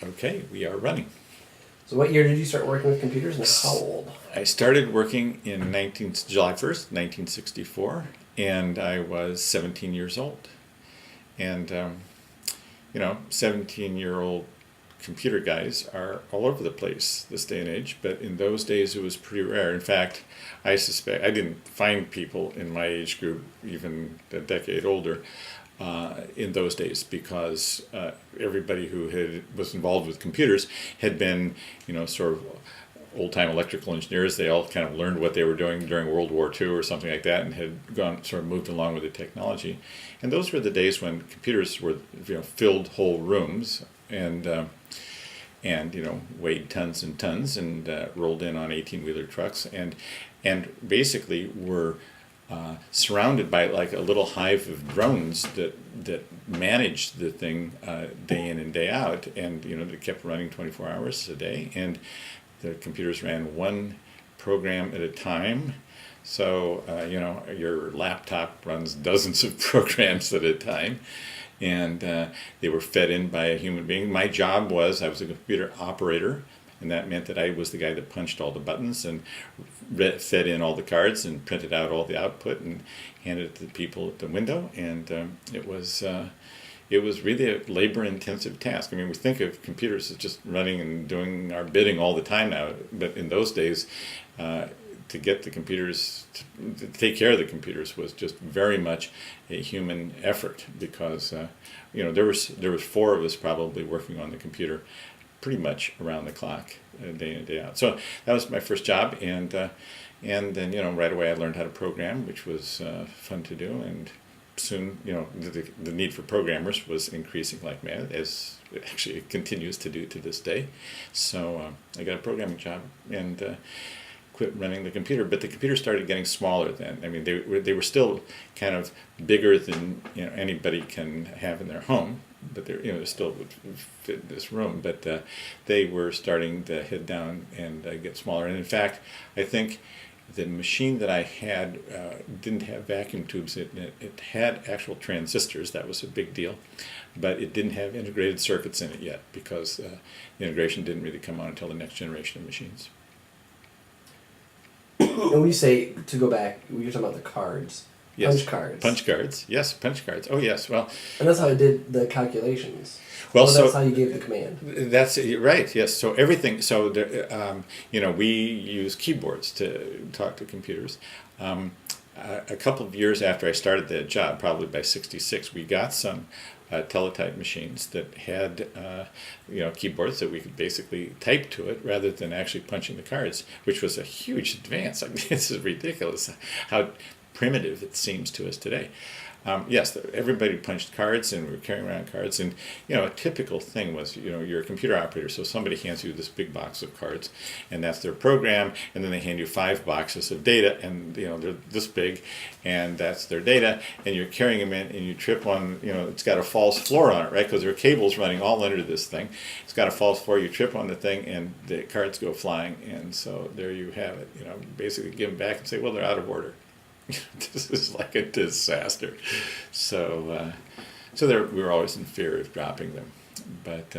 Okay, we are running. So what year did you start working with computers and how old? I started working in July 1st, 1964, and I was 17 years old. And, 17-year-old computer guys are all over the place this day and age, but in those days it was pretty rare. In fact, I suspect I didn't find people in my age group, even a decade older, in those days, because everybody who was involved with computers had been, sort of old-time electrical engineers. They all kind of learned what they were doing during World War II or something like that, and had sort of moved along with the technology. And those were the days when computers were, filled whole rooms and weighed tons and tons and rolled in on 18-wheeler trucks and basically were surrounded by like a little hive of drones that managed the thing day in and day out, and they kept running 24 hours a day, and the computers ran one program at a time. So your laptop runs dozens of programs at a time, and they were fed in by a human being. My job was, I was a computer operator, and that meant that I was the guy that punched all the buttons and fed in all the cards and printed out all the output and handed it to the people at the window. And it was really a labor-intensive task. I mean, we think of computers as just running and doing our bidding all the time now, but in those days, to get the computers, to take care of the computers was just very much a human effort, because there was four of us probably working on the computer pretty much around the clock, day in and day out. So that was my first job, and then right away I learned how to program, which was fun to do, and soon the need for programmers was increasing like mad, as it actually continues to do to this day. So I got a programming job and quit running the computer, but the computer started getting smaller then. I mean, they were still kind of bigger than anybody can have in their home, but they still would fit in this room. But they were starting to head down and get smaller. And in fact, I think the machine that I had didn't have vacuum tubes in it. It had actual transistors. That was a big deal, but it didn't have integrated circuits in it yet, because the integration didn't really come on until the next generation of machines. And when you say, to go back, you're talking about the cards. Yes. Punch cards. Punch cards. Yes, punch cards. Oh, yes. Well. And that's how it did the calculations. Well, that's how you gave the command. That's right. Yes. So everything. So there, we use keyboards to talk to computers. A couple of years after I started that job, probably by '66, we got some teletype machines that had keyboards that we could basically type to it rather than actually punching the cards, which was a huge advance. I mean, this is ridiculous how primitive it seems to us today. Yes, everybody punched cards, and we were carrying around cards. And a typical thing was, you're a computer operator, so somebody hands you this big box of cards, and that's their program. And then they hand you 5 boxes of data, and they're this big, and that's their data. And you're carrying them in, and you trip on, it's got a false floor on it, right? Because there are cables running all under this thing. It's got a false floor. You trip on the thing, and the cards go flying. And so there you have it. Basically give them back and say, well, they're out of order. This is like a disaster. So we were always in fear of dropping them. But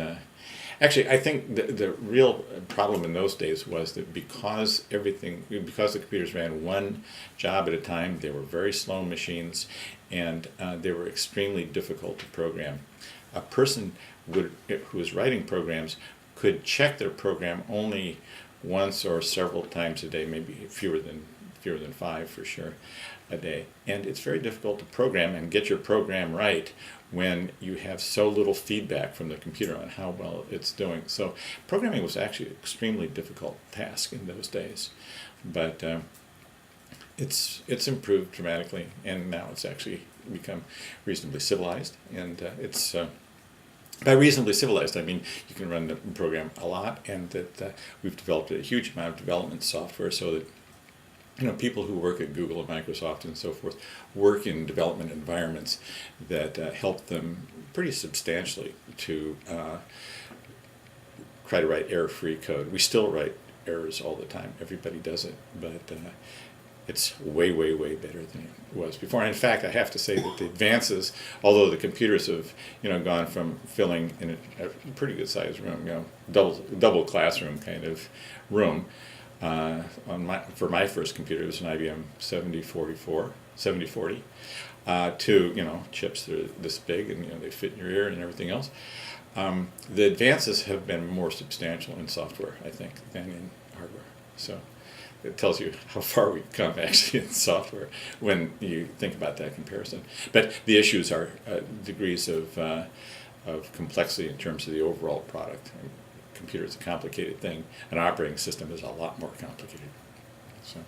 actually, I think the real problem in those days was that because the computers ran one job at a time, they were very slow machines, and they were extremely difficult to program. A person who was writing programs could check their program only once or several times a day, maybe fewer than 5 for sure a day. And it's very difficult to program and get your program right when you have so little feedback from the computer on how well it's doing. So programming was actually an extremely difficult task in those days. But it's improved dramatically, and now it's actually become reasonably civilized. And by reasonably civilized, I mean you can run the program a lot, and that we've developed a huge amount of development software so that people who work at Google and Microsoft and so forth work in development environments that help them pretty substantially to try to write error-free code. We still write errors all the time. Everybody does it, but it's way, way, way better than it was before. And in fact, I have to say that the advances, although the computers have, gone from filling in a pretty good sized room, double classroom kind of room. For my first computer, it was an IBM 7040, to chips that are this big and they fit in your ear and everything else. The advances have been more substantial in software, I think, than in hardware. So it tells you how far we've come actually in software when you think about that comparison. But the issues are degrees of complexity in terms of the overall product. A computer is a complicated thing. An operating system is a lot more complicated. So.